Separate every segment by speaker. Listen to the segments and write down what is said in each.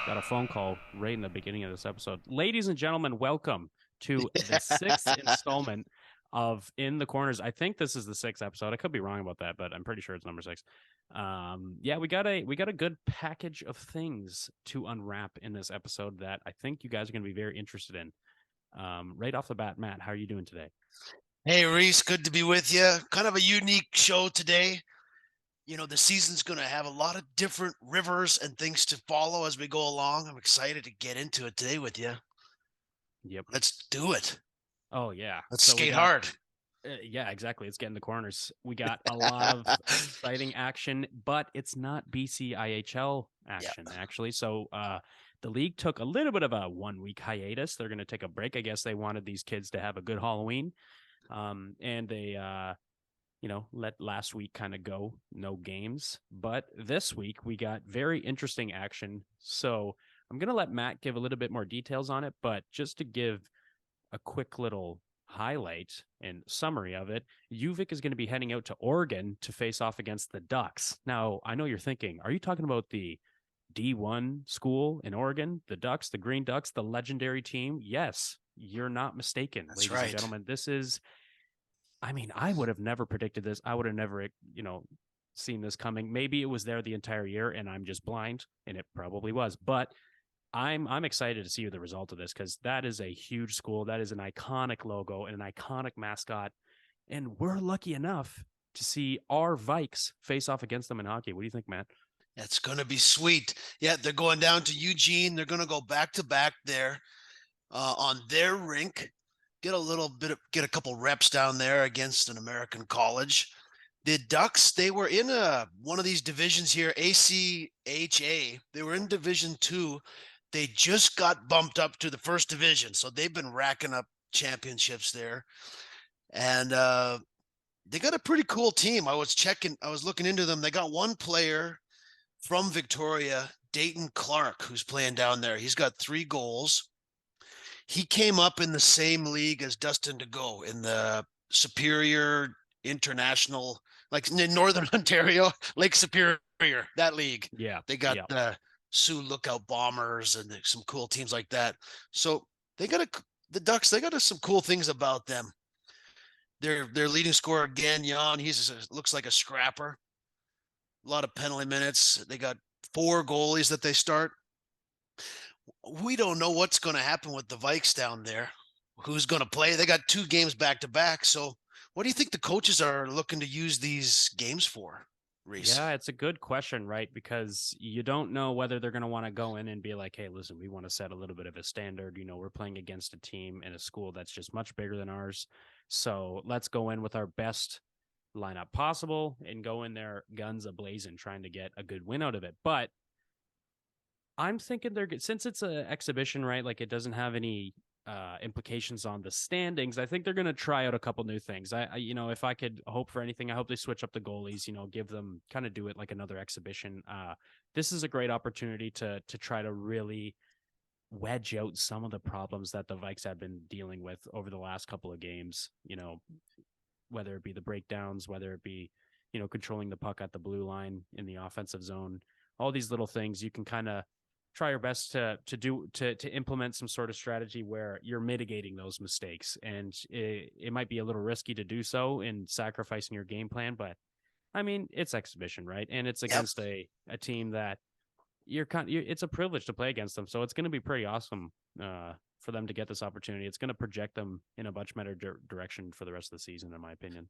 Speaker 1: Got a phone call right in the beginning of this episode. Ladies and gentlemen, welcome to the sixth installment of In the Corners. I think this is the sixth episode. I could be wrong about that, but I'm pretty sure it's number six. Yeah, we got a good package of things to unwrap in this episode that I think you guys are going to be very interested in. Right off the bat, Matt, how are you doing today?
Speaker 2: Hey, Reese, good to be with you. Kind of a unique show today. The season's going to have a lot of different rivers and things to follow as we go along. I'm excited to get into it today with you.
Speaker 1: Yep.
Speaker 2: Let's do it.
Speaker 1: Oh yeah.
Speaker 2: Let's
Speaker 1: So we
Speaker 2: skate
Speaker 1: got
Speaker 2: hard.
Speaker 1: yeah, exactly. It's getting the corners. We got a lot of exciting action, but it's not BCIHL
Speaker 2: Yeah,
Speaker 1: action, actually. So the league took a little bit of a 1 week hiatus. They're going to take a break. I guess they wanted these kids to have a good Halloween. And they, let last week kind of go, no games. But this week we got very interesting action. So I'm going to let Matt give a little bit more details on it, but just to give a quick little highlight and summary of it, UVic is going to be heading out to Oregon to face off against the Ducks. Now, I know you're thinking, are you talking about the D1 school in Oregon, the Ducks, the Green Ducks, the legendary team? Yes, you're not mistaken,
Speaker 2: that's
Speaker 1: ladies and
Speaker 2: right.
Speaker 1: gentlemen. I would have never predicted this. I would have never, seen this coming. Maybe it was there the entire year and I'm just blind, and it probably was. But I'm excited to see the result of this because that is a huge school. That is an iconic logo and an iconic mascot. And we're lucky enough to see our Vikes face off against them in hockey. What do you think, Matt?
Speaker 2: That's going to be sweet. Yeah, they're going down to Eugene. They're going to go back to back there on their rink. Get a couple reps down there against an American college. The Ducks, they were in one of these divisions here, ACHA. They were in Division 2. They just got bumped up to the first division, so they've been racking up championships there. And they got a pretty cool team. I was looking into them. They got one player from Victoria, Dayton Clark, who's playing down there. He's got 3 goals. He came up in the same league as Dustin DeGo in the Superior International, like in Northern Ontario, Lake Superior, that league.
Speaker 1: Yeah,
Speaker 2: They got
Speaker 1: yeah,
Speaker 2: the Sioux Lookout Bombers and some cool teams like that. So the Ducks. They got some cool things about them. Their leading scorer Gagnon, looks like a scrapper. A lot of penalty minutes. They got 4 goalies that they start. We don't know what's going to happen with the Vikes down there. Who's going to play? They got 2 games back to back. So, what do you think the coaches are looking to use these games for, Reese?
Speaker 1: yeah. It's a good question, right? Because you don't know whether they're going to want to go in and be like, "Hey, listen, we want to set a little bit of a standard. We're playing against a team and a school that's just much bigger than ours. So let's go in with our best lineup possible and go in there guns ablazing, trying to get a good win out of it." But I'm thinking they're good since it's an exhibition, right? Like it doesn't have any implications on the standings. I think they're going to try out a couple new things. If I could hope for anything, I hope they switch up the goalies. Give them kind of do it like another exhibition. This is a great opportunity to try to really wedge out some of the problems that the Vikes have been dealing with over the last couple of games. Whether it be the breakdowns, whether it be controlling the puck at the blue line in the offensive zone, all these little things you can kind of try your best to implement some sort of strategy where you're mitigating those mistakes. And it might be a little risky to do so in sacrificing your game plan, but I mean, it's exhibition, right? And it's
Speaker 2: Yep.
Speaker 1: against a team that it's a privilege to play against them. So it's going to be pretty awesome for them to get this opportunity. It's going to project them in a much better direction for the rest of the season, in my opinion.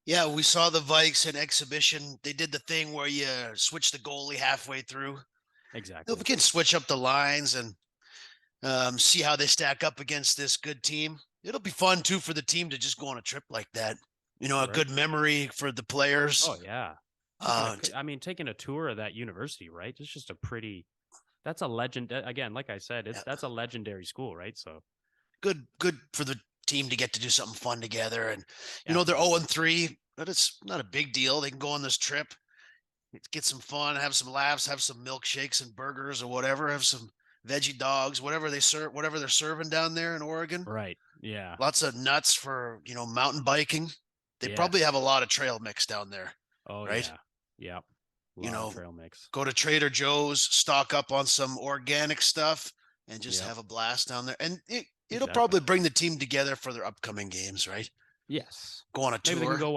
Speaker 2: Yeah, we saw the Vikes in exhibition. They did the thing where you switch the goalie halfway through. If we
Speaker 1: Exactly.
Speaker 2: can switch up the lines and see how they stack up against this good team, it'll be fun too for the team to just go on a trip like that. A
Speaker 1: Right.
Speaker 2: good memory for the
Speaker 1: Oh
Speaker 2: players.
Speaker 1: yeah.
Speaker 2: Uh,
Speaker 1: Taking a tour of that university, right? It's just that's a legend. Again, like I said,
Speaker 2: yeah,
Speaker 1: that's a legendary school, right? So
Speaker 2: good for the team to get to do something fun together. And they're
Speaker 1: absolutely.
Speaker 2: 0-3, but it's not a big deal. They can go on this trip, get some fun, have some laughs, have some milkshakes and burgers or whatever, have some veggie dogs, whatever they're serving down there in Oregon.
Speaker 1: Right. Yeah.
Speaker 2: Lots of nuts for mountain biking. They probably have a
Speaker 1: Yes.
Speaker 2: lot of trail mix down there,
Speaker 1: Oh
Speaker 2: right?
Speaker 1: yeah. Yeah. A
Speaker 2: You
Speaker 1: lot of
Speaker 2: know,
Speaker 1: trail mix.
Speaker 2: go to Trader Joe's, stock up on some organic stuff, and just
Speaker 1: Yep,
Speaker 2: have a blast down there. And it'll
Speaker 1: exactly.
Speaker 2: probably bring the team together for their upcoming games, right?
Speaker 1: Yes.
Speaker 2: Go on a
Speaker 1: Maybe they can
Speaker 2: tour.
Speaker 1: go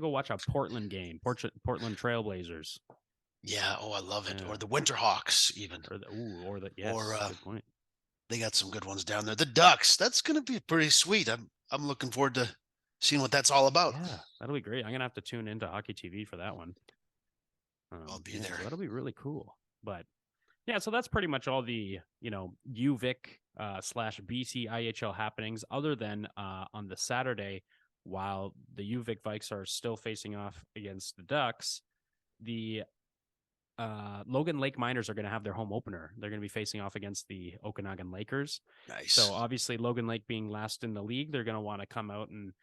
Speaker 1: watch a Portland game, Portland Trailblazers.
Speaker 2: Yeah. Oh, I love it.
Speaker 1: Yeah.
Speaker 2: Or the Winterhawks, even.
Speaker 1: Or the
Speaker 2: Or
Speaker 1: yes, good point.
Speaker 2: they got some good ones down there. The Ducks. That's going to be pretty sweet. I'm looking forward to seeing what that's all about.
Speaker 1: Yeah, that'll be great. I'm gonna have to tune into Hockey TV for that one.
Speaker 2: I'll be
Speaker 1: Yeah,
Speaker 2: there.
Speaker 1: so that'll be really cool. But yeah, so that's pretty much all the UVic slash BC IHL happenings. Other than on the Saturday, while the UVic Vikes are still facing off against the Ducks, the Logan Lake Miners are going to have their home opener. They're going to be facing off against the Okanagan Lakers. So
Speaker 2: Nice.
Speaker 1: obviously, Logan Lake being last in the league, they're going to want to come out and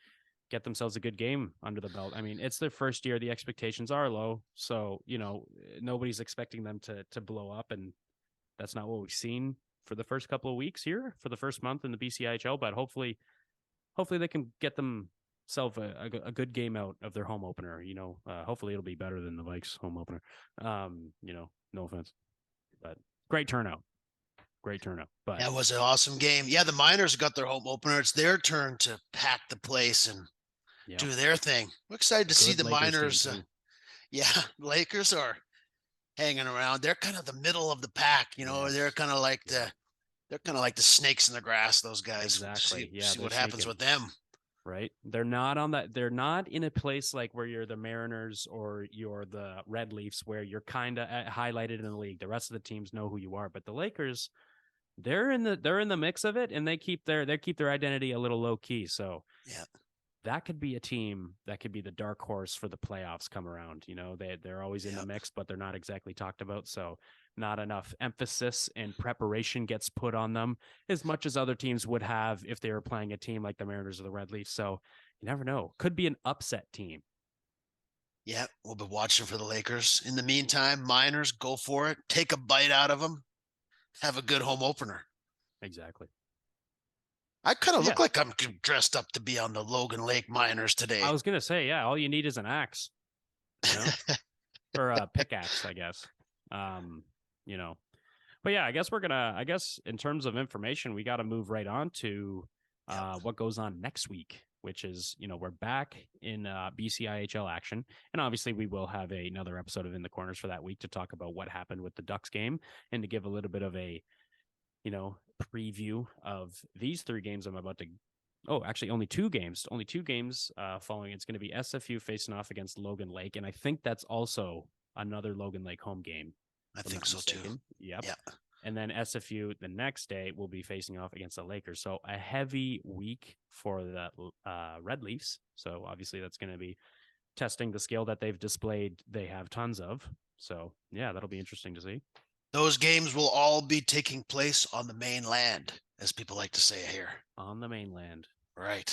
Speaker 1: get themselves a good game under the belt. I mean, it's their first year. The expectations are low, so nobody's expecting them to blow up, and that's not what we've seen for the first couple of weeks here, for the first month in the BCIHL. But hopefully they can get themselves a good game out of their home opener. Hopefully it'll be better than the Vikes home opener. No offense, but great turnout. Great turnout. But
Speaker 2: That was an awesome game. Yeah, the Miners got their home opener. It's their turn to pack the place and
Speaker 1: yeah,
Speaker 2: do their thing. We're excited to see
Speaker 1: good
Speaker 2: the
Speaker 1: Lakers team
Speaker 2: Miners.
Speaker 1: too.
Speaker 2: Yeah, Lakers are hanging around. They're kind of the middle of the pack. They're
Speaker 1: Yes.
Speaker 2: kind of like
Speaker 1: Yeah.
Speaker 2: the snakes in the grass. Those guys. We'll
Speaker 1: Exactly. Yeah,
Speaker 2: see
Speaker 1: they're
Speaker 2: what happens
Speaker 1: sneaking.
Speaker 2: with them.
Speaker 1: Right? They're not on that. They're not in a place like where you're the Mariners or you're the Red Leafs, where you're kind of highlighted in the league. The rest of the teams know who you are, but the Lakers, they're in the mix of it, and they keep their identity a little low key. So
Speaker 2: Yeah,
Speaker 1: that could be a team that could be the dark horse for the playoffs come around. They're always in the
Speaker 2: yeah,
Speaker 1: mix, but they're not exactly talked about. So not enough emphasis and preparation gets put on them as much as other teams would have if they were playing a team like the Mariners or the Red Leafs. So you never know. Could be an upset team.
Speaker 2: yeah. We'll be watching for the Lakers. In the meantime, Miners, go for it. Take a bite out of them. Have a good home opener.
Speaker 1: Exactly.
Speaker 2: I kind of
Speaker 1: Yeah.
Speaker 2: look like I'm dressed up to be on the Logan Lake Miners
Speaker 1: I
Speaker 2: today.
Speaker 1: was gonna say, yeah, all you need is an axe, you know, or a pickaxe, I guess. Um, you know, But yeah, I guess in terms of information, we got to move right on to
Speaker 2: Yep.
Speaker 1: what goes on next week, which is, we're back in BCIHL action. And obviously, we will have another episode of In the Corners for that week to talk about what happened with the Ducks game and to give a little bit of a, preview of these three games I'm about to. Oh, actually, only two games. Only two games following. It's going to be SFU facing off against Logan Lake. And I think that's also another Logan Lake home game,
Speaker 2: I
Speaker 1: if I'm
Speaker 2: think
Speaker 1: not
Speaker 2: so too.
Speaker 1: mistaken. Yep.
Speaker 2: Yeah.
Speaker 1: And then SFU the next day will be facing off against the Lakers. So a heavy week for the Red Leafs. So obviously that's going to be testing the skill that they've displayed. They have tons of. So yeah, that'll be interesting to see.
Speaker 2: Those games will all be taking place on the mainland, as people like to say here.
Speaker 1: On the mainland.
Speaker 2: Right.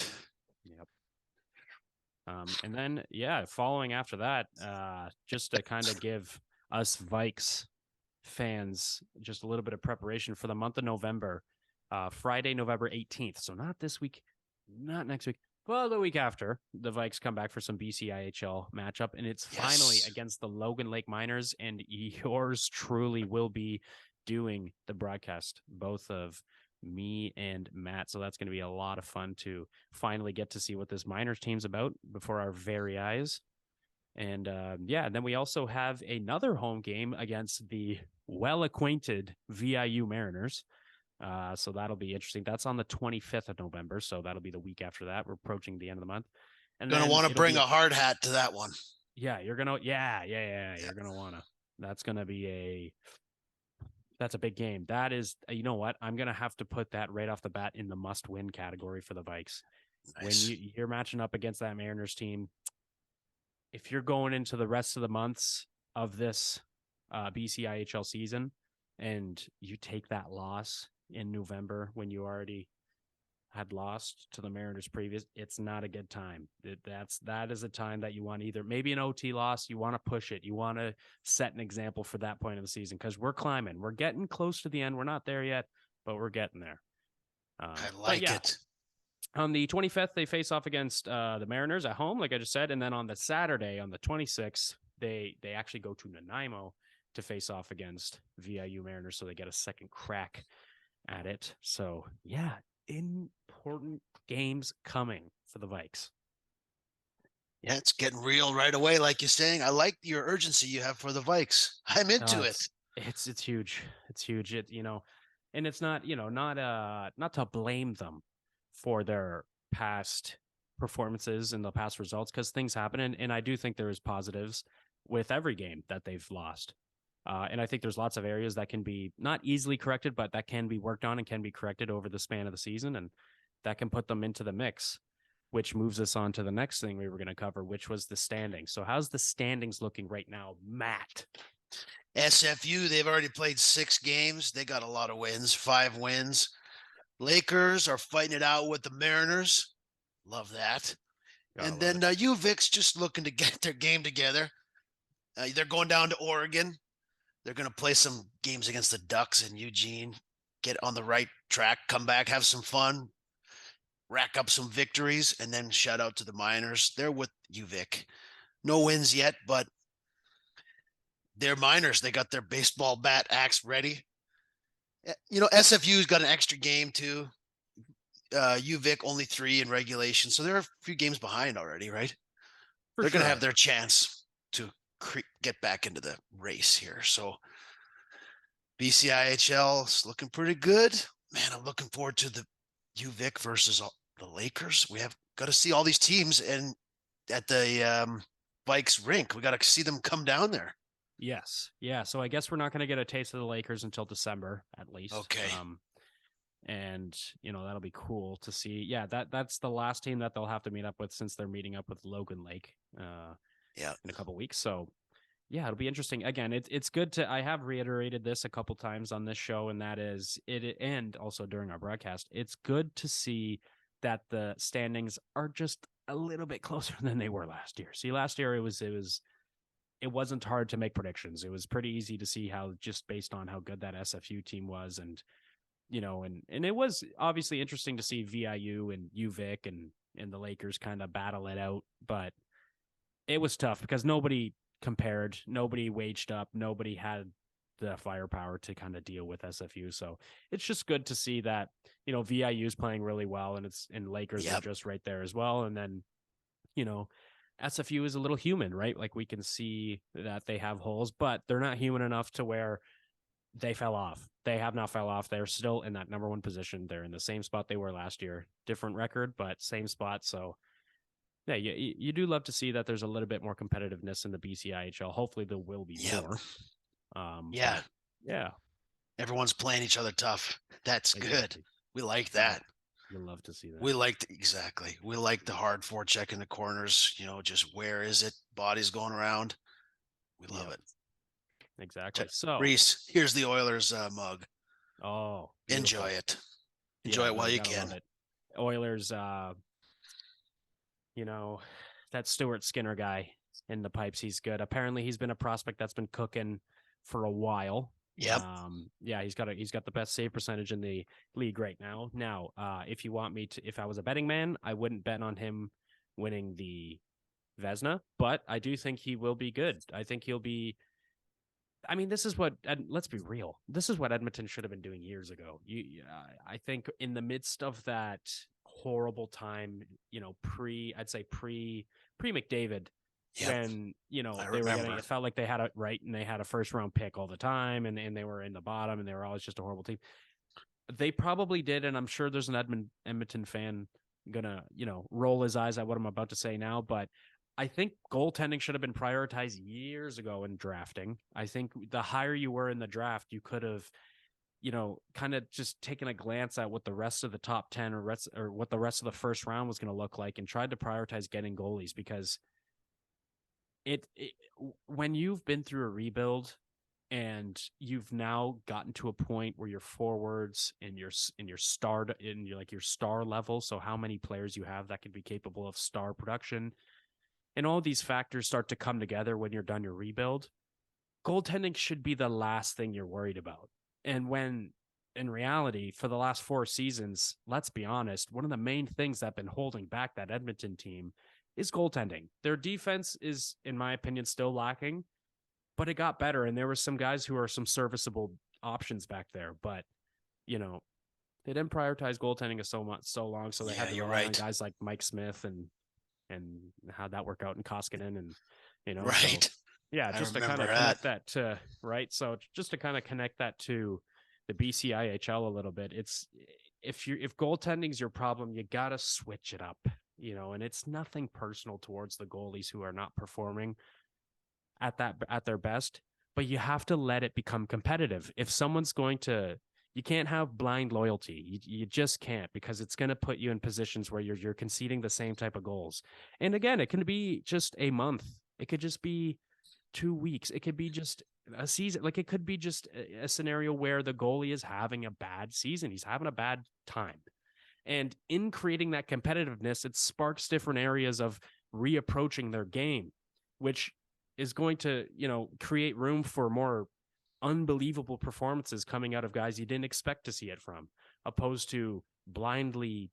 Speaker 1: Yep. And then yeah, following after that, just to kind of give us Vikes fans just a little bit of preparation for the month of November. Friday, November 18th. So not this week, not next week, well, the week after, the Vikes come back for some BCIHL matchup, and it's finally
Speaker 2: Yes.
Speaker 1: against the Logan Lake Miners, and yours truly will be doing the broadcast, both of me and Matt. So that's going to be a lot of fun to finally get to see what this Miners team's about before our very eyes. And and then we also have another home game against the well acquainted VIU Mariners. So that'll be interesting. That's on the 25th of November. So that'll be the week after that. We're approaching the end of the month. And
Speaker 2: Gonna
Speaker 1: then
Speaker 2: want to
Speaker 1: it'll
Speaker 2: bring
Speaker 1: be,
Speaker 2: a hard hat to that one.
Speaker 1: yeah, you're going to, yeah.
Speaker 2: Yeah.
Speaker 1: You're going to want to, that's going to be that's a big game. That is, you know what? I'm going to have to put that right off the bat in the must win category for the Vikes.
Speaker 2: Nice.
Speaker 1: When you're matching up against that Mariners team, if you're going into the rest of the months of this BCIHL season and you take that loss in November when you already had lost to the Mariners previous, it's not a good time. That is a time that you want either maybe an OT loss, you want to push it, you want to set an example for that point of the season because we're climbing, we're getting close to the end. We're not there yet, but we're getting there.
Speaker 2: I
Speaker 1: But
Speaker 2: like
Speaker 1: yeah,
Speaker 2: it.
Speaker 1: on the 25th, they face off against the Mariners at home, like I just said. And then on the Saturday, on the 26th, they actually go to Nanaimo to face off against VIU Mariners, so they get a second crack at it. So yeah, important games coming for the Vikes.
Speaker 2: Yeah, it's getting real right away, like you're saying. I like your urgency you have for the Vikes. I'm into it.
Speaker 1: It's huge. It's huge. It and it's not not to blame them for their past performances and the past results because things happen, and I do think there is positives with every game that they've lost. And I think there's lots of areas that can be not easily corrected, but that can be worked on and can be corrected over the span of the season, and that can put them into the mix. Which moves us on to the next thing we were going to cover, which was the standings. So, how's the standings looking right now, Matt?
Speaker 2: SFU, they've already played 6 games. They got a lot of wins, 5 wins. Lakers are fighting it out with the Mariners. Love that.
Speaker 1: Gotta
Speaker 2: And
Speaker 1: love
Speaker 2: then
Speaker 1: it.
Speaker 2: UVic's just looking to get their game together. They're going down to Oregon. They're going to play some games against the Ducks in Eugene, get on the right track, come back, have some fun, rack up some victories, and then shout out to the Miners. They're with UVic. No wins yet, but they're Miners. They got their baseball bat axe ready. SFU's got an extra game too. UVic only 3 in regulation, so they're a few games behind already, right?
Speaker 1: For
Speaker 2: They're going to have
Speaker 1: sure.
Speaker 2: their chance to get back into the race here. So BCIHL is looking pretty good. Man, I'm looking forward to the UVic versus the Lakers. We have got to see all these teams and at the Vikes rink. We got to see them come down there.
Speaker 1: Yes. Yeah. So I guess we're not going to get a taste of the Lakers until December, at least.
Speaker 2: Okay.
Speaker 1: And that'll be cool to see. Yeah, that's the last team that they'll have to meet up with since they're meeting up with Logan Lake
Speaker 2: Yeah.
Speaker 1: in a couple weeks. So yeah, it'll be interesting. Again, it's good to I have reiterated this a couple times on this show, and that is it and also during our broadcast. It's good to see that the standings are just a little bit closer than they were last year. See, last year it wasn't hard to make predictions. It was pretty easy to see how just based on how good that SFU team was and and it was obviously interesting to see VIU and UVic and the Lakers kind of battle it out, but it was tough because nobody compared, nobody waged up, nobody had the firepower to kind of deal with SFU. So it's just good to see that, VIU is playing really well and Lakers are just right there as well. And then, SFU is a little human, right? Like we can see that they have holes, but they're not human enough to where they fell off. They have not fell off. They're still in that number one position. They're in the same spot they were last year. Different record, but same spot. So yeah, you do love to see that there's a little bit more competitiveness in the BCIHL. Hopefully there will be more.
Speaker 2: Yeah.
Speaker 1: Yeah.
Speaker 2: Everyone's playing each other tough. That's good.
Speaker 1: Exactly.
Speaker 2: We like that.
Speaker 1: You love to see that.
Speaker 2: We like exactly. We like the hard forecheck in the corners. Just where is it? Bodies going around. We love it.
Speaker 1: Exactly. So
Speaker 2: Reese, here's the Oilers mug.
Speaker 1: Oh,
Speaker 2: beautiful. Enjoy it. Enjoy it while you can.
Speaker 1: Oilers, that Stuart Skinner guy in the pipes, he's good. Apparently he's been a prospect that's been cooking for a while.
Speaker 2: Yep.
Speaker 1: Yeah, he's got the best save percentage in the league right now. Now, if you want me to, if I was a betting man, I wouldn't bet on him winning the Vezina, but I do think he will be good. I think he'll be. I mean, this is what. Let's be real. This is what Edmonton should have been doing years ago. I think in the midst of that horrible time, I'd say pre McDavid, when they were getting, it felt like they had it right and they had a first round pick all the time and they were in the bottom and they were always just a horrible team. They probably did, and I'm sure there's an Edmonton fan gonna roll his eyes at what I'm about to say now, but I think goaltending should have been prioritized years ago in drafting. I think the higher you were in the draft, you could have kind of just taken a glance at what the rest of the top 10 or what the rest of the first round was going to look like and tried to prioritize getting goalies, because when you've been through a rebuild and you've now gotten to a point where your forwards and your star level, so how many players you have that could be capable of star production, and all these factors start to come together when you're done your rebuild, goaltending should be the last thing you're worried about. And when in reality, for the last 4 seasons, let's be honest, one of the main things that have been holding back that Edmonton team is goaltending. Their defense is, in my opinion, still lacking, but it got better. And there were some guys who are some serviceable options back there. But, you know, they didn't prioritize goaltending so long. So they had
Speaker 2: Yeah,
Speaker 1: to
Speaker 2: you're
Speaker 1: rely on
Speaker 2: right.
Speaker 1: guys like Mike Smith and how'd that work out in Koskinen so
Speaker 2: Right.
Speaker 1: yeah,
Speaker 2: I
Speaker 1: just to kind
Speaker 2: remember
Speaker 1: of
Speaker 2: that.
Speaker 1: connect that to right. So just to kind of connect that to the BCIHL a little bit, it's if goaltending's your problem, you gotta switch it up, and it's nothing personal towards the goalies who are not performing at their best, but you have to let it become competitive. If someone's going to you can't have blind loyalty. You just can't because it's going to put you in positions where you're conceding the same type of goals. And again, it can be just a month. It could just be 2 weeks. It could be just a season. Like it could be just a scenario where the goalie is having a bad season. He's having a bad time. And in creating that competitiveness, it sparks different areas of reapproaching their game, which is going to, create room for more unbelievable performances coming out of guys you didn't expect to see it from, opposed to blindly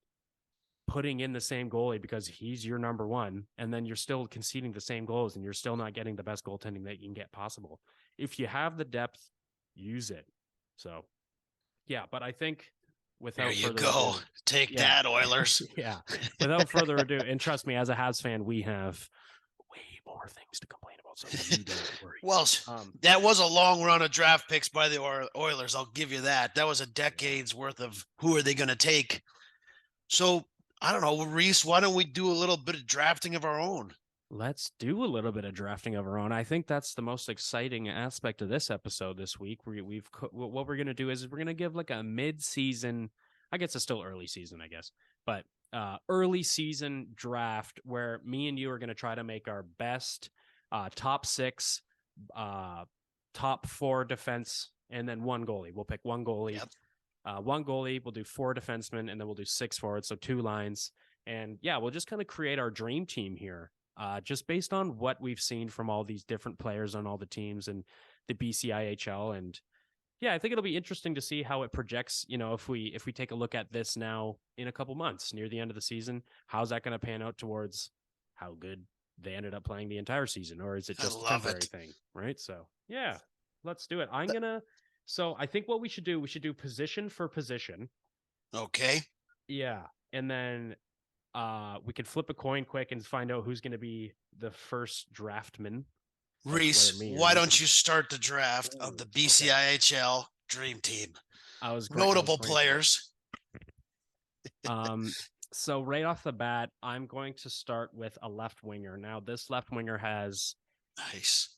Speaker 1: putting in the same goalie because he's your number one, and then you're still conceding the same goals and you're still not getting the best goaltending that you can get possible. If you have the depth, use it. So, yeah, but I think
Speaker 2: There
Speaker 1: without
Speaker 2: you
Speaker 1: further
Speaker 2: go.
Speaker 1: ado,
Speaker 2: Take
Speaker 1: yeah,
Speaker 2: that, Oilers.
Speaker 1: yeah, without further ado, and trust me, as a Habs fan, we have way more things to complain about, so you don't worry.
Speaker 2: Well,
Speaker 1: Um,
Speaker 2: that was a long run of draft picks by the Oilers. I'll give you that. That was a
Speaker 1: yeah.
Speaker 2: decade's worth of who are they going to take. So I don't know, Reese. Why don't we do a little bit of drafting of our own?
Speaker 1: Let's do a little bit of drafting of our own. I think that's the most exciting aspect of this episode this week. What we're gonna do is we're gonna give like a mid-season. I guess it's still early season, I guess, but early season draft where me and you are gonna try to make our best top six, uh, top four defense, and then one goalie. We'll pick
Speaker 2: Yep.
Speaker 1: one goalie. We'll do four defensemen, and then we'll do six forwards, so two lines. And yeah, we'll just kind of create our dream team here, just based on what we've seen from all these different players on all the teams and the BCIHL. And yeah, I think it'll be interesting to see how it projects. If we take a look at this now in a couple months near the end of the season, how's that going to pan out towards how good they ended up playing the entire season, or is it
Speaker 2: I
Speaker 1: just a
Speaker 2: love
Speaker 1: temporary
Speaker 2: it.
Speaker 1: thing? Right. So yeah, let's do it. So I think what we should do position for position.
Speaker 2: Okay.
Speaker 1: Yeah. And then we could flip a coin quick and find out who's going to be the first draftman, like whether
Speaker 2: Reese,
Speaker 1: me or
Speaker 2: why
Speaker 1: you
Speaker 2: don't
Speaker 1: can.
Speaker 2: you start the draft of
Speaker 1: Ooh,
Speaker 2: the
Speaker 1: okay.
Speaker 2: BCIHL Dream Team?
Speaker 1: I was
Speaker 2: Notable
Speaker 1: going to.
Speaker 2: players.
Speaker 1: Um, so right off the bat, I'm going to start with a left winger. Now, this left winger
Speaker 2: Nice.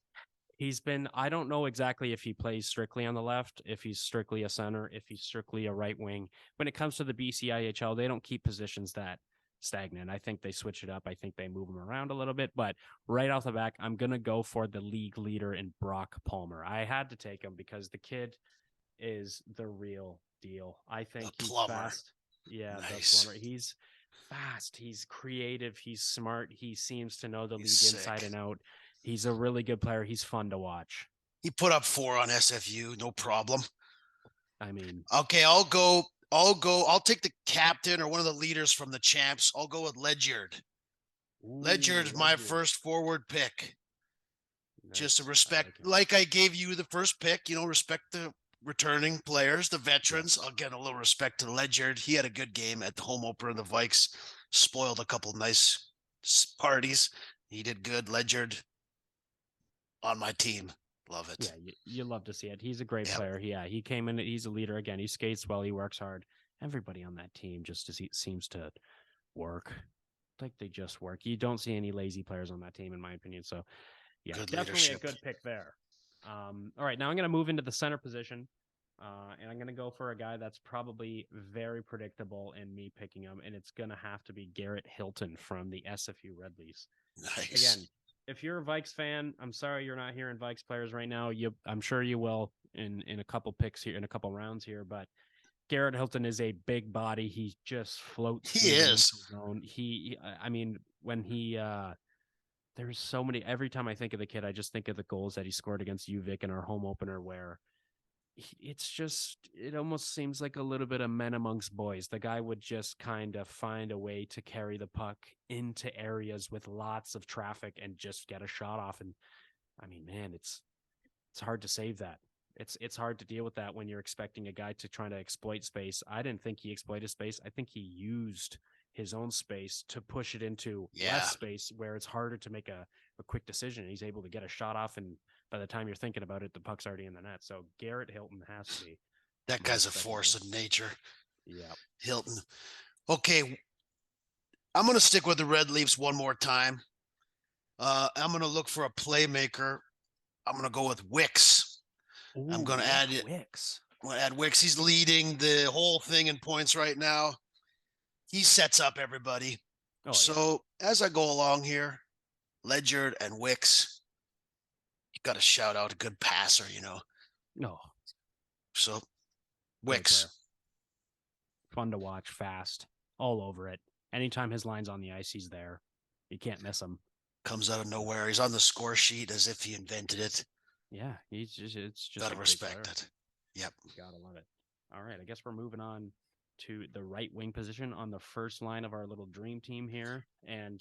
Speaker 1: he's been, I don't know exactly if he plays strictly on the left, if he's strictly a center, if he's strictly a right wing. When it comes to the BCIHL, they don't keep positions that stagnant. I think they switch it up. I think they move him around a little bit. But right off the back, I'm going to go for the league leader in Brock Palmer. I had to take him because the kid is the real deal. I
Speaker 2: The
Speaker 1: think he's
Speaker 2: plumber.
Speaker 1: fast. Yeah, the
Speaker 2: Nice.
Speaker 1: plumber. He's fast. He's creative. He's smart. He seems to know the
Speaker 2: He's
Speaker 1: league inside
Speaker 2: sick.
Speaker 1: and out. He's a really good player. He's fun to watch.
Speaker 2: He put up 4 on SFU, no problem.
Speaker 1: I mean,
Speaker 2: Okay, I'll go. I'll go. I'll take the captain or one of the leaders from the champs. I'll go with Ledyard.
Speaker 1: ooh,
Speaker 2: Ledyard's my
Speaker 1: Ledyard.
Speaker 2: first forward pick. Just a
Speaker 1: Nice. I
Speaker 2: respect,
Speaker 1: like him.
Speaker 2: like I gave you the first pick. Respect the returning players, the veterans.
Speaker 1: Yes.
Speaker 2: I'll get a little respect to Ledyard. He had a good game at the home opener. The Vikes spoiled a couple nice parties. He did good. Ledyard on my team. Love
Speaker 1: Yeah,
Speaker 2: it.
Speaker 1: you love to see it. He's a great
Speaker 2: Yep.
Speaker 1: player. Yeah, he came in. He's a leader again. He skates well. He works hard. Everybody on that team just seems to work like they just work. You don't see any lazy players on that team, in my opinion. So yeah,
Speaker 2: Good
Speaker 1: definitely a
Speaker 2: leadership.
Speaker 1: good pick there. All right, now I'm going to move into the center position, and I'm going to go for a guy that's probably very predictable in me picking him, and it's going to have to be Garrett Hilton from the SFU Red Leafs. Again,
Speaker 2: Nice.
Speaker 1: if you're a Vikes fan, I'm sorry you're not hearing Vikes players right now. I'm sure you will in a couple picks here, in a couple rounds here, but Garrett Hilton is a big body. He just floats
Speaker 2: He
Speaker 1: through the
Speaker 2: is.
Speaker 1: neutral zone. I mean, when he there's so many. Every time I think of the kid, I just think of the goals that he scored against UVic in our home opener, where it's just, it almost seems like a little bit of men amongst boys. The guy would just kind of find a way to carry the puck into areas with lots of traffic and just get a shot off. And I mean, man, it's hard to save that. It's hard to deal with that when you're expecting a guy to try to exploit space. I didn't think he exploited space. I think he used his own space to push it into less
Speaker 2: Yeah,
Speaker 1: space where it's harder to make a quick decision. And he's able to get a shot off, and by the time you're thinking about it, the puck's already in the net. So Garrett Hilton has to be
Speaker 2: that
Speaker 1: my
Speaker 2: guy's a
Speaker 1: second
Speaker 2: force
Speaker 1: one.
Speaker 2: of nature.
Speaker 1: Yeah.
Speaker 2: Hilton. Okay, I'm going to stick with the Red Leafs one more time. I'm going to look for a playmaker. I'm going to go with Wicks. I'm
Speaker 1: Ooh,
Speaker 2: going to
Speaker 1: Nick
Speaker 2: add it.
Speaker 1: Wicks.
Speaker 2: I'm going to add Wicks. He's leading the whole thing in points right now. He sets up everybody.
Speaker 1: Oh yeah.
Speaker 2: So as I go along here, Ledyard and Wicks, you got to shout out a good passer.
Speaker 1: No,
Speaker 2: So
Speaker 1: great player.
Speaker 2: Wicks
Speaker 1: Fun to watch, fast, all over it. Anytime his line's on the ice, he's there. You can't miss him.
Speaker 2: comes out of nowhere. He's on the score sheet as if he invented it.
Speaker 1: Yeah, it's just
Speaker 2: Got
Speaker 1: a
Speaker 2: to
Speaker 1: great
Speaker 2: respect
Speaker 1: player.
Speaker 2: it. Yep.
Speaker 1: Gotta love it. All right, I guess we're moving on to the right wing position on the first line of our little dream team here. And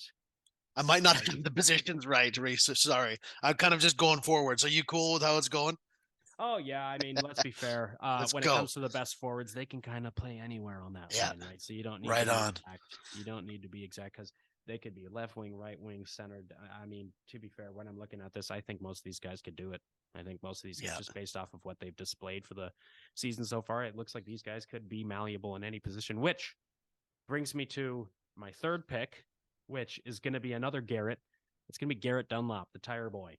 Speaker 2: I might not have the positions right, Reese. Sorry. I'm kind of just going forward. So you cool with how it's going?
Speaker 1: oh yeah, I mean, let's be fair.
Speaker 2: Let's
Speaker 1: When it
Speaker 2: go.
Speaker 1: comes to the best forwards, they can kind of play anywhere on that
Speaker 2: Yeah.
Speaker 1: line, right? So you don't need to
Speaker 2: Right
Speaker 1: be
Speaker 2: on.
Speaker 1: exact. You don't need to be exact because they could be left wing, right wing, centered. I mean, to be fair, when I'm looking at this, I think most of these guys could do it. I think most of these guys,
Speaker 2: Yeah.
Speaker 1: just based off of what they've displayed for the season so far, it looks like these guys could be malleable in any position, which brings me to my third pick, which is going to be another Garrett. It's going to be Garrett Dunlop, the tire boy.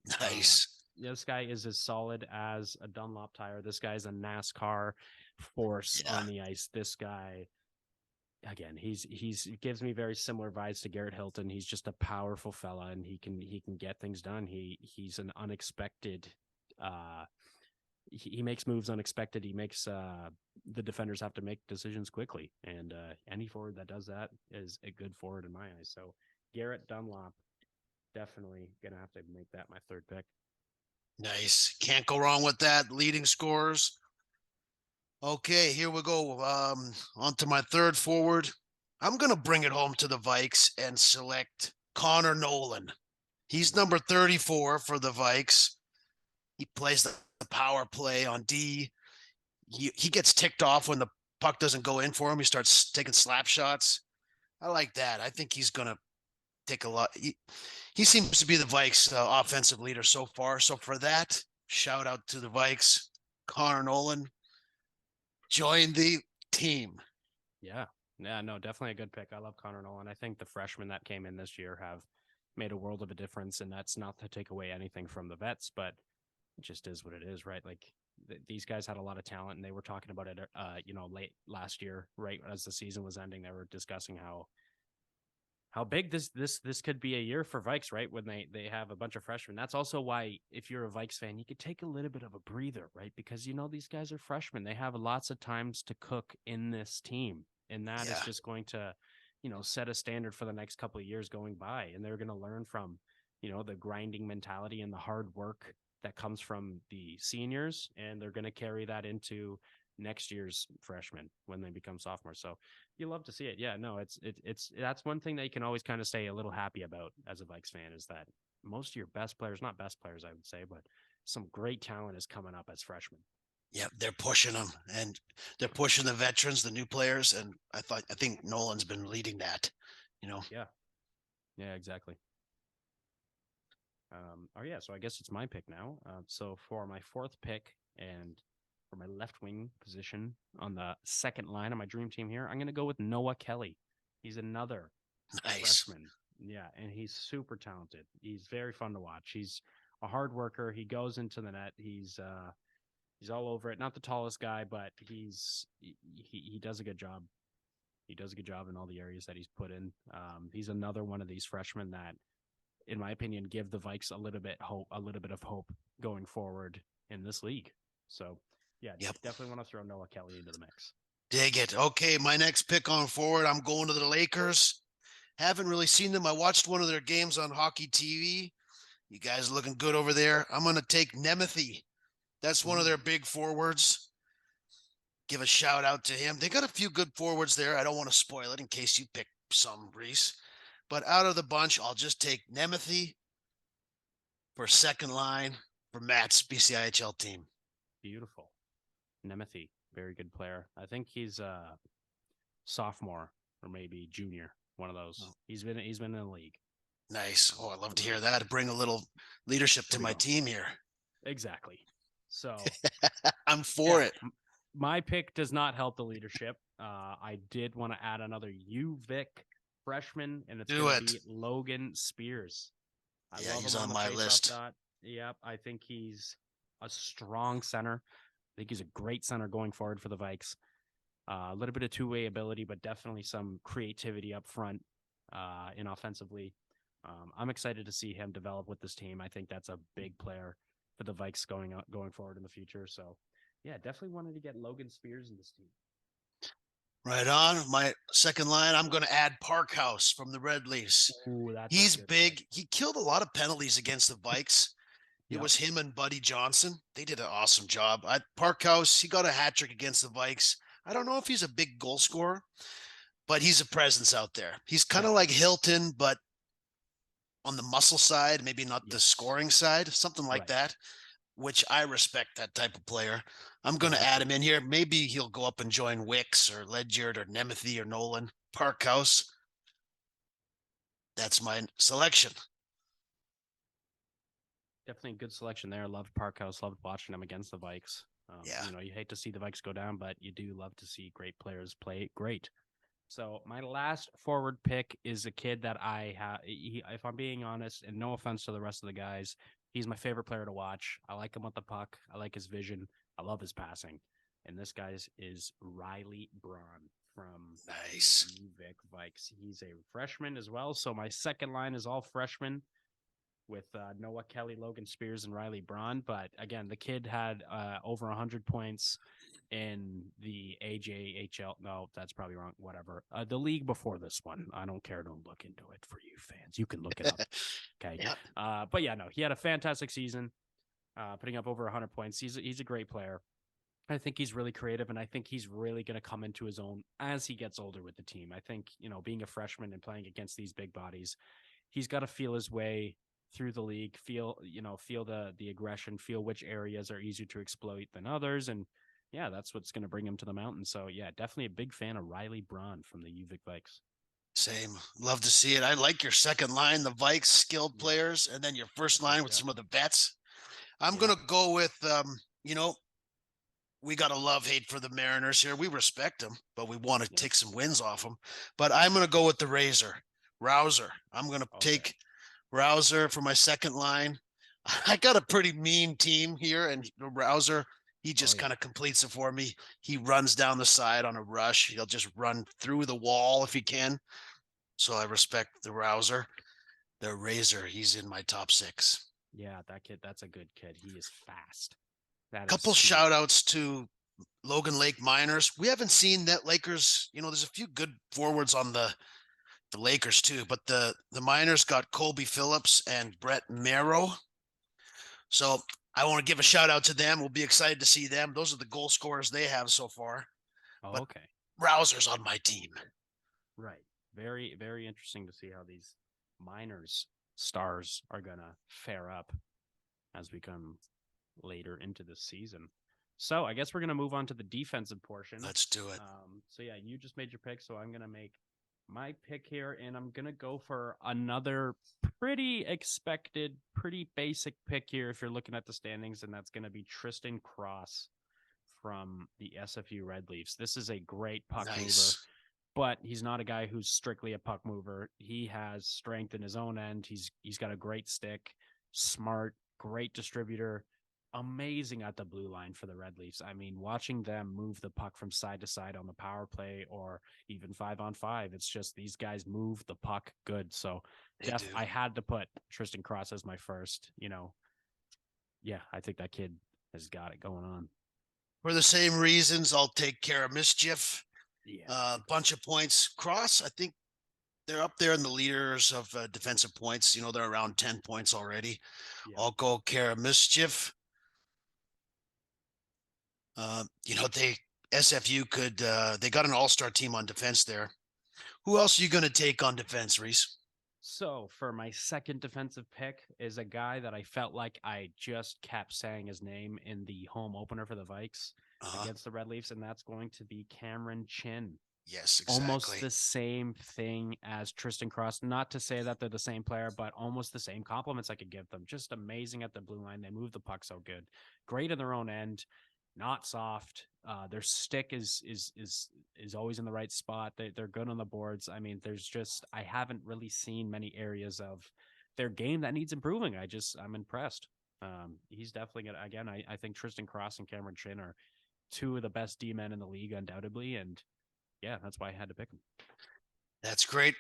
Speaker 1: Uh,
Speaker 2: Nice.
Speaker 1: this guy is as solid as a Dunlop tire. This guy's a NASCAR force
Speaker 2: Yeah.
Speaker 1: on the ice. This guy, again, he's gives me very similar vibes to Garrett Hilton. He's just a powerful fella, and he can get things done. He's an unexpected. He makes moves unexpected. He makes the defenders have to make decisions quickly, and any forward that does that is a good forward in my eyes. So Garrett Dunlop, definitely gonna have to make that my third pick.
Speaker 2: Nice. Can't go wrong with that. Leading scores. Okay, here we go. On to my third forward. I'm going to bring it home to the Vikes and select Connor Nolan. He's number 34 for the Vikes. He plays the power play on D. He gets ticked off when the puck doesn't go in for him. He starts taking slap shots. I like that. I think he's going to take a lot. He seems to be the Vikes offensive leader so far. So for that, shout out to the Vikes. Connor Nolan, join the team.
Speaker 1: Yeah. Yeah, no, definitely a good pick. I love Connor Nolan. I think the freshmen that came in this year have made a world of a difference, and that's not to take away anything from the vets, but it just is what it is, right? Like these guys had a lot of talent, and they were talking about it, late last year, right as the season was ending. They were discussing how big this could be a year for Vikes, right? When they have a bunch of freshmen. That's also why if you're a Vikes fan, you could take a little bit of a breather, right? Because these guys are freshmen. They have lots of times to cook in this team. And that is
Speaker 2: Yeah.
Speaker 1: just going to, set a standard for the next couple of years going by. And they're going to learn from, the grinding mentality and the hard work that comes from the seniors. And they're going to carry that into next year's freshmen when they become sophomores. So you love to see it. Yeah, no, it's that's one thing that you can always kind of stay a little happy about as a Vikes fan is that most of your best players, not best players, I would say, but some great talent is coming up as freshmen.
Speaker 2: Yeah, they're pushing them, and they're pushing the veterans, the new players, and I think Nolan's been leading that.
Speaker 1: Yeah, yeah, exactly. Oh yeah, so I guess it's my pick now. So for my fourth pick and for my left wing position on the second line of my dream team here, I'm going to go with Noah Kelly. He's another
Speaker 2: Nice.
Speaker 1: freshman. Yeah, and he's super talented. He's very fun to watch. He's a hard worker. He goes into the net. He's all over it. Not the tallest guy, but he does a good job. He does a good job in all the areas that he's put in. He's another one of these freshmen that, in my opinion, give the Vikes a little bit of hope going forward in this league. So yeah,
Speaker 2: Yep.
Speaker 1: definitely want to throw Noah Kelly into the mix.
Speaker 2: Dig it. Okay, my next pick on forward, I'm going to the Lakers. Haven't really seen them. I watched one of their games on Hockey TV. You guys looking good over there. I'm going to take Nemeth, That's one of
Speaker 1: Ooh,
Speaker 2: their big forwards. Give a shout out to him. They got a few good forwards there. I don't want to spoil it in case you pick some, Reese. But out of the bunch, I'll just take Nemeth for second line for Matt's BCIHL team.
Speaker 1: beautiful. Nemeth, very good player. I think he's a sophomore or maybe junior, one of those.
Speaker 2: Oh,
Speaker 1: He's been in the league
Speaker 2: nice. Oh, I love
Speaker 1: for
Speaker 2: to
Speaker 1: the
Speaker 2: hear
Speaker 1: Vikes.
Speaker 2: that. Bring a little leadership
Speaker 1: There
Speaker 2: to
Speaker 1: we
Speaker 2: my
Speaker 1: go.
Speaker 2: team here.
Speaker 1: Exactly. So
Speaker 2: I'm for
Speaker 1: yeah,
Speaker 2: it.
Speaker 1: my pick does not help the leadership. I did want to add another UVic freshman, and it's
Speaker 2: Do
Speaker 1: going to
Speaker 2: it.
Speaker 1: be Logan Spears. I
Speaker 2: Yeah,
Speaker 1: love
Speaker 2: he's
Speaker 1: him on
Speaker 2: on
Speaker 1: the
Speaker 2: my
Speaker 1: faceoff
Speaker 2: list.
Speaker 1: dot. Yep, I think he's a strong center. I think he's a great center going forward for the Vikes. A little bit of two-way ability, but definitely some creativity up front in offensively. I'm excited to see him develop with this team. I think that's a big player for the Vikes going forward in the future. So, yeah, definitely wanted to get Logan Spears in this team.
Speaker 2: Right on. My second line, I'm going to add Parkhouse from the Red Leafs.
Speaker 1: Ooh, that's a
Speaker 2: He's
Speaker 1: good pick.
Speaker 2: big. He killed a lot of penalties against the Vikes. It
Speaker 1: Yep.
Speaker 2: was him and Buddy Johnson. They did an awesome job. Parkhouse, he got a hat trick against the Vikes. I don't know if he's a big goal scorer, but he's a presence out there. He's kind of like
Speaker 1: Definitely.
Speaker 2: Hilton, but on the muscle side, maybe not the
Speaker 1: Yes.
Speaker 2: scoring side, something like
Speaker 1: Right.
Speaker 2: that, which I respect that type of player. I'm going to add him
Speaker 1: Exactly.
Speaker 2: in here. Maybe he'll go up and join Wicks or Ledyard or Nemeth or Nolan. Parkhouse, that's my selection.
Speaker 1: Definitely a good selection there. Loved Parkhouse. Loved watching him against the Vikes.
Speaker 2: Yeah,
Speaker 1: You hate to see the Vikes go down, but you do love to see great players play great. So my last forward pick is a kid that I have. If I'm being honest, and no offense to the rest of the guys, he's my favorite player to watch. I like him with the puck. I like his vision. I love his passing. And this guy's is Riley Braun from the
Speaker 2: nice.
Speaker 1: UVic Vikes. He's a freshman as well. So my second line is all freshmen with Noah Kelly, Logan Spears, and Riley Braun. But again, the kid had over 100 points in the AJHL. No, that's probably wrong. Whatever. The league before this one. I don't care. Don't look into it for you fans. You can look it up. Okay.
Speaker 2: Yeah,
Speaker 1: But yeah, no, he had a fantastic season, putting up over 100 points. He's a great player. I think he's really creative, and I think he's really going to come into his own as he gets older with the team. I think, being a freshman and playing against these big bodies, he's got to feel his way through the league, feel the aggression, feel which areas are easier to exploit than others. And yeah, that's what's going to bring him to the mountain. So yeah, definitely a big fan of Riley Braun from the UVic Vikes.
Speaker 2: same. Love to see it. I like your second line, the Vikes skilled
Speaker 1: Yep.
Speaker 2: players, and then your
Speaker 1: Yeah,
Speaker 2: first
Speaker 1: good
Speaker 2: line with
Speaker 1: shout.
Speaker 2: some of the vets. I'm
Speaker 1: Yep.
Speaker 2: gonna go with you know, we got a love hate for the Mariners here. We respect them, but we want to take
Speaker 1: Yes.
Speaker 2: some wins off them. But I'm gonna go with the Rouser. I'm gonna
Speaker 1: Okay.
Speaker 2: take Rouser for my second line. I got a pretty mean team here, and Rouser, he
Speaker 1: Oh
Speaker 2: just
Speaker 1: yeah.
Speaker 2: kind of completes it for me. He runs down the side on a rush. He'll just run through the wall if he can. So I respect the Rouser. The Razor, he's in my top six.
Speaker 1: Yeah, that kid, that's a good kid. He is fast. That is
Speaker 2: Couple
Speaker 1: speed.
Speaker 2: shout outs to Logan Lake Miners. We haven't seen that Lakers, there's a few good forwards on the Lakers too, but the Miners got Colby Phillips and Brett Marrow. So I want to give a shout out to them. We'll be excited to see them. Those are the goal scorers they have so far.
Speaker 1: Oh,
Speaker 2: But
Speaker 1: okay.
Speaker 2: Rouser's on my team.
Speaker 1: Right. Very, very interesting to see how these minors stars are gonna fare up as we come later into the season. So I guess we're gonna move on to the defensive portion.
Speaker 2: Let's do it.
Speaker 1: So yeah, you just made your pick, so I'm gonna make my pick here, and I'm gonna go for another pretty expected, pretty basic pick here if you're looking at the standings, and that's gonna be Tristan Cross from the SFU Red Leafs. This is a great puck mover,
Speaker 2: Nice.
Speaker 1: but he's not a guy who's strictly a puck mover. He has strength in his own end. He's got a great stick, smart, great distributor, amazing at the blue line for the Red Leafs. I mean, watching them move the puck from side to side on the power play or even 5-on-5, it's just these guys move the puck good. So,
Speaker 2: They do.
Speaker 1: I had to put Tristan Cross as my first. Yeah, I think that kid has got it going on.
Speaker 2: For the same reasons, I'll take care of Mischief.
Speaker 1: Yeah,
Speaker 2: A bunch of points. Cross, I think they're up there in the leaders of defensive points. They're around 10 points already.
Speaker 1: yeah.
Speaker 2: I'll go care of Mischief. They SFU could they got an all-star team on defense there. Who else are you going to take on defense, Reese?
Speaker 1: So for my second defensive pick is a guy that I felt like I just kept saying his name in the home opener for the Vikes
Speaker 2: Uh,
Speaker 1: against the Red Leafs, and that's going to be Cameron Chin.
Speaker 2: yes,
Speaker 1: Almost
Speaker 2: exactly.
Speaker 1: the same thing as Tristan Cross. Not to say that they're the same player, but almost the same compliments I could give them. Just amazing at the blue line. They move the puck so good. Great in their own end, not soft. Their stick is always in the right spot. They're good on the boards. I mean, there's just I haven't really seen many areas of their game that needs improving. I'm impressed. He's definitely gonna again. I think Tristan Cross and Cameron Chin are two of the best D men in the league, undoubtedly, and yeah, that's why I had to pick him.
Speaker 2: That's great.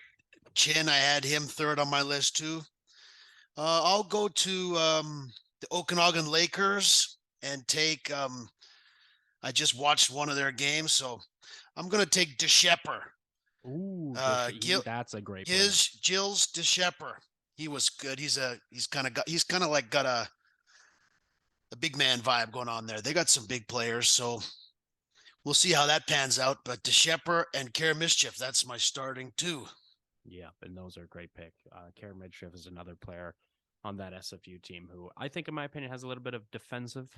Speaker 2: Chin, I had him third on my list too. I'll go to the Okanagan Lakers and take. I just watched one of their games, so I'm going to take DeShepper.
Speaker 1: Ooh,
Speaker 2: Gil,
Speaker 1: that's a great player.
Speaker 2: his Gilles DeShepper. He was good. He's kind of like got a big man vibe going on there. They got some big players, so we'll see how that pans out. But DeShepper and Care Mischief, that's my starting two.
Speaker 1: Yeah, and those are great pick. Karen Midship is another player on that SFU team who I think, in my opinion, has a little bit of defensive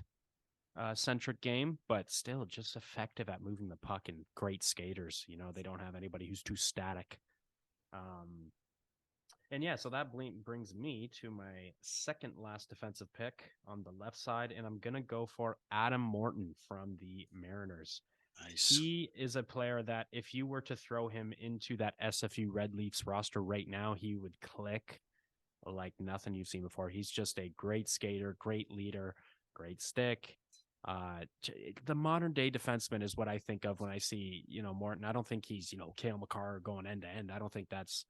Speaker 1: centric game, but still just effective at moving the puck and great skaters. You know, they don't have anybody who's too static. Um, and yeah, so that brings me to my second last defensive pick on the left side, and I'm gonna go for Adam Morton from the Mariners.
Speaker 2: Nice.
Speaker 1: He is a player that if you were to throw him into that SFU Red Leafs roster right now, he would click like nothing you've seen before. He's just a great skater, great leader, great stick. The modern day defenseman is what I think of when I see, Morton. I don't think he's, Kale McCarr going end to end. I don't think that's,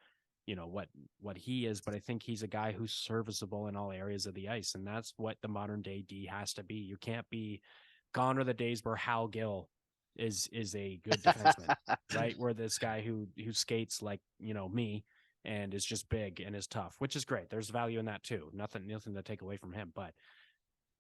Speaker 1: what he is, but I think he's a guy who's serviceable in all areas of the ice. And that's what the modern day D has to be. You can't be gone are the days where Hal Gill is a good defenseman, right? Where this guy who skates like, me and is just big and is tough, which is great. There's value in that too. Nothing to take away from him. But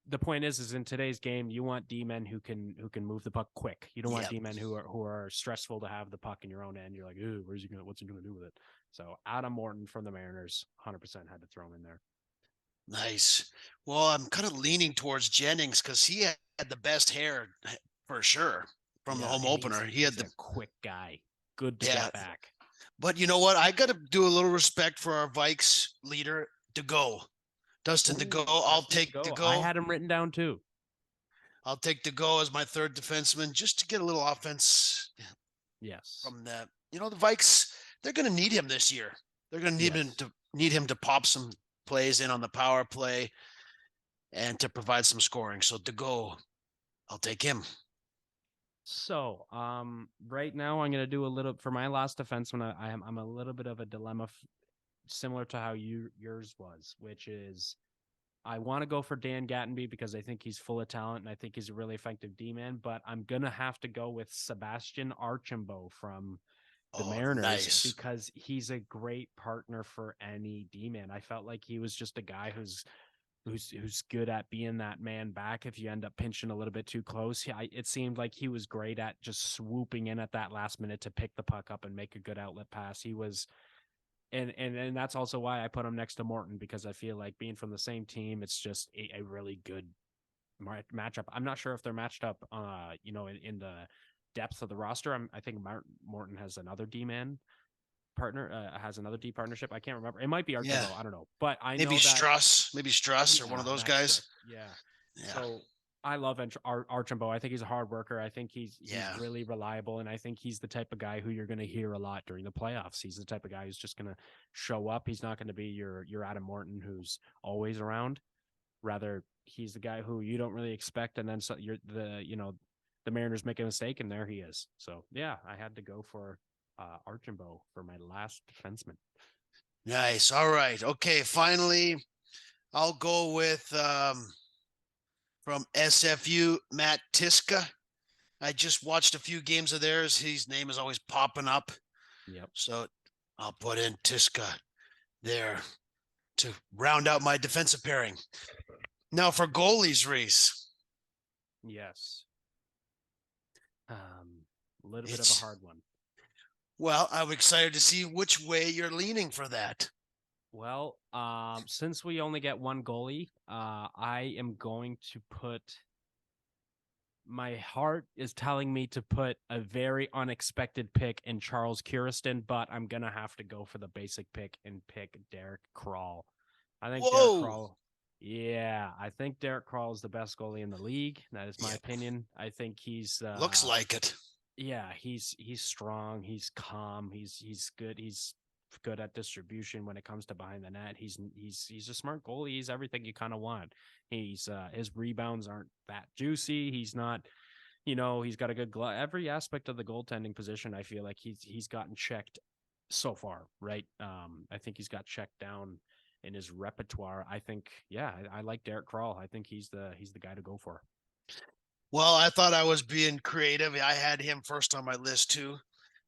Speaker 1: the point is in today's game, you want D men who can move the puck quick. You don't want
Speaker 2: Yep.
Speaker 1: D men who are stressful to have the puck in your own end. You're like, ooh, what's he gonna do with it? So Adam Morton from the Mariners, 100% had to throw him in there.
Speaker 2: Nice. Well, I'm kind of leaning towards Jennings because he had the best hair for sure from the
Speaker 1: Yeah,
Speaker 2: home
Speaker 1: and he's
Speaker 2: opener. He had
Speaker 1: he's
Speaker 2: the
Speaker 1: a quick guy, good to
Speaker 2: yeah.
Speaker 1: get back.
Speaker 2: But you know what? I got to do a little respect for our Vikes leader, to go. Dustin to go.
Speaker 1: Ooh, Dustin to
Speaker 2: To
Speaker 1: go. I
Speaker 2: go.
Speaker 1: had him written down too.
Speaker 2: I'll take to go as my third defenseman just to get a little offense
Speaker 1: Yes.
Speaker 2: from that. The Vikes, they're going to need him this year. They're going to
Speaker 1: Yes.
Speaker 2: need him to pop some plays in on the power play and to provide some scoring. So to go, I'll take him.
Speaker 1: So, right now I'm gonna do a little for my last defense when I'm a little bit of a dilemma, similar to how yours was, which is I want to go for Dan Gattenby because I think he's full of talent and I think he's a really effective D man, but I'm gonna have to go with Sebastian Archambault from the
Speaker 2: Oh,
Speaker 1: Mariners
Speaker 2: nice.
Speaker 1: because he's a great partner for any D man. I felt like he was just a guy who's good at being that man back if you end up pinching a little bit too close. It seemed like he was great at just swooping in at that last minute to pick the puck up and make a good outlet pass. He was and that's also why I put him next to Morton because I feel like being from the same team, it's just a really good matchup. I'm not sure if they're matched up in the depth of the roster. I think Morton has another D man partner has another D partnership. I can't remember. It might be
Speaker 2: Yeah.
Speaker 1: Archambault. I don't know, but I
Speaker 2: Maybe
Speaker 1: know that
Speaker 2: Struss. Maybe Struss or one
Speaker 1: yeah,
Speaker 2: of those
Speaker 1: that's
Speaker 2: guys.
Speaker 1: true. Yeah.
Speaker 2: Yeah.
Speaker 1: So I love Archambault. I think he's a hard worker. I think he's
Speaker 2: Yeah.
Speaker 1: really reliable, and I think he's the type of guy who you're going to hear a lot during the playoffs. He's the type of guy who's just going to show up. He's not going to be your Adam Morton who's always around. Rather, he's the guy who you don't really expect, and then so you're the Mariners make a mistake, and there he is. So yeah, I had to go for Archambault for my last defenseman.
Speaker 2: Nice. All right. Okay. Finally, I'll go with from SFU, Matt Tiska. I just watched a few games of theirs. His name is always popping up.
Speaker 1: Yep.
Speaker 2: So I'll put in Tiska there to round out my defensive pairing. Now for goalies, Reese.
Speaker 1: Yes. A little bit of a
Speaker 2: It's
Speaker 1: hard one.
Speaker 2: well, I'm excited to see which way you're leaning for that.
Speaker 1: Well, since we only get one goalie, I am going to put. My heart is telling me to put a very unexpected pick in Charles Curiston, but I'm gonna have to go for the basic pick and pick Derek Kroll. I think Derek
Speaker 2: Whoa!
Speaker 1: Kroll. Yeah, I think Derek Kroll is the best goalie in the league. That is my
Speaker 2: Yeah,
Speaker 1: opinion. I think he's
Speaker 2: looks like it.
Speaker 1: yeah, he's strong, he's calm, he's good, he's good at distribution when it comes to behind the net. He's a smart goalie. He's everything you kind of want. He's his rebounds aren't that juicy. He's not, he's got a good glove. Every aspect of the goaltending position, I feel like he's gotten checked so far, right? I think he's got checked down in his repertoire. I think, yeah, I like Derek Kroll. I think he's the guy to go for.
Speaker 2: Well, I thought I was being creative. I had him first on my list too,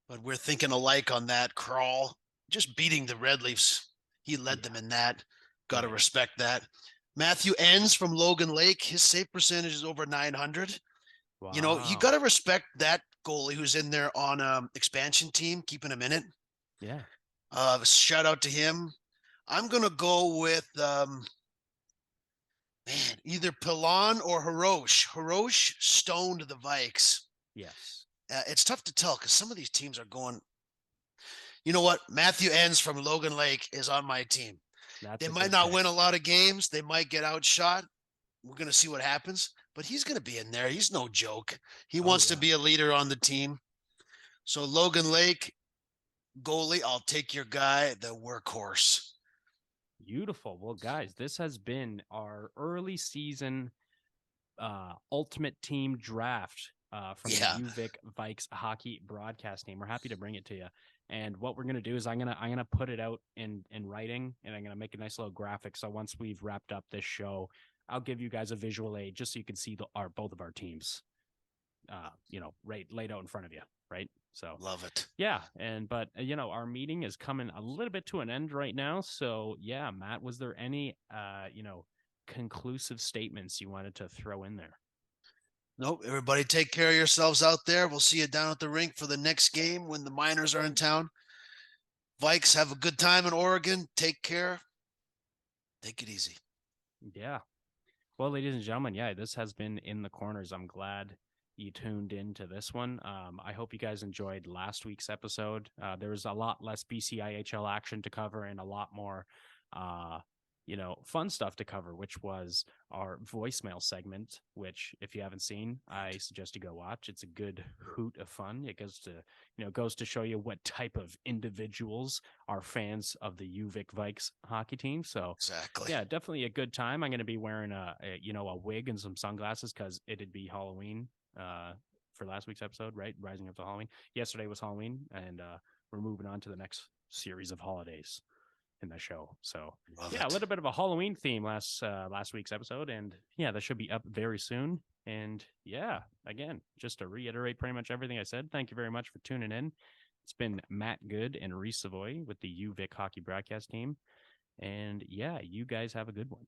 Speaker 2: but we're thinking alike on that. Crawl, just beating the Red Leafs. He led them
Speaker 1: Yeah.
Speaker 2: in that. Got
Speaker 1: Oh
Speaker 2: to
Speaker 1: yeah.
Speaker 2: respect that. Matthew Enns from Logan Lake. His save percentage is over 900. You got
Speaker 1: Wow.
Speaker 2: to respect that goalie who's in there on expansion team, keeping him in it.
Speaker 1: Yeah.
Speaker 2: Shout out to him. I'm gonna go with either Pilon or Hirosh. Hirosh stoned the Vikes.
Speaker 1: Yes.
Speaker 2: It's tough to tell because some of these teams are going. You know what? Matthew Enns from Logan Lake is on my team.
Speaker 1: That's
Speaker 2: They
Speaker 1: a
Speaker 2: might
Speaker 1: good
Speaker 2: not
Speaker 1: pick.
Speaker 2: win a lot of games. They might get outshot. We're going to see what happens, but he's going to be in there. He's no joke. He
Speaker 1: Oh
Speaker 2: wants to
Speaker 1: yeah.
Speaker 2: be a leader on the team. So Logan Lake, goalie, I'll take your guy, the workhorse.
Speaker 1: Beautiful. Well, guys, this has been our early season ultimate team draft from the
Speaker 2: Yeah.
Speaker 1: UVic Vikes hockey broadcast team. We're happy to bring it to you. And what we're gonna do is I'm gonna put it out in writing, and I'm gonna make a nice little graphic. So once we've wrapped up this show, I'll give you guys a visual aid just so you can see our both of our teams, right laid out in front of you, right? So
Speaker 2: Love it.
Speaker 1: yeah, but our meeting is coming a little bit to an end right now. So yeah, Matt, was there any conclusive statements you wanted to throw in there?
Speaker 2: Nope. Everybody take care of yourselves out there. We'll see you down at the rink for the next game when the Miners are in town. Vikes, have a good time in Oregon. Take care. Take it easy.
Speaker 1: Yeah. Well, ladies and gentlemen, yeah, this has been In the Corners. I'm glad you tuned in to this one. I hope you guys enjoyed last week's episode. There was a lot less BCIHL action to cover and a lot more, uh, fun stuff to cover, which was our voicemail segment, which if you haven't seen, I suggest you go watch. It's a good hoot of fun. It goes to show you what type of individuals are fans of the UVic Vikes hockey team. So
Speaker 2: Exactly.
Speaker 1: yeah, definitely a good time. I'm going to be wearing a wig and some sunglasses because it'd be Halloween for last week's episode, right? Rising up to Halloween. Yesterday was Halloween, and we're moving on to the next series of holidays in the show. So
Speaker 2: Love
Speaker 1: yeah, a
Speaker 2: it.
Speaker 1: little bit of a Halloween theme last week's episode, and yeah, that should be up very soon. And yeah, again, just to reiterate pretty much everything I said, thank you very much for tuning in. It's been Matt Good and Reese Savoy with the UVic hockey broadcast team. And yeah, you guys have a good one.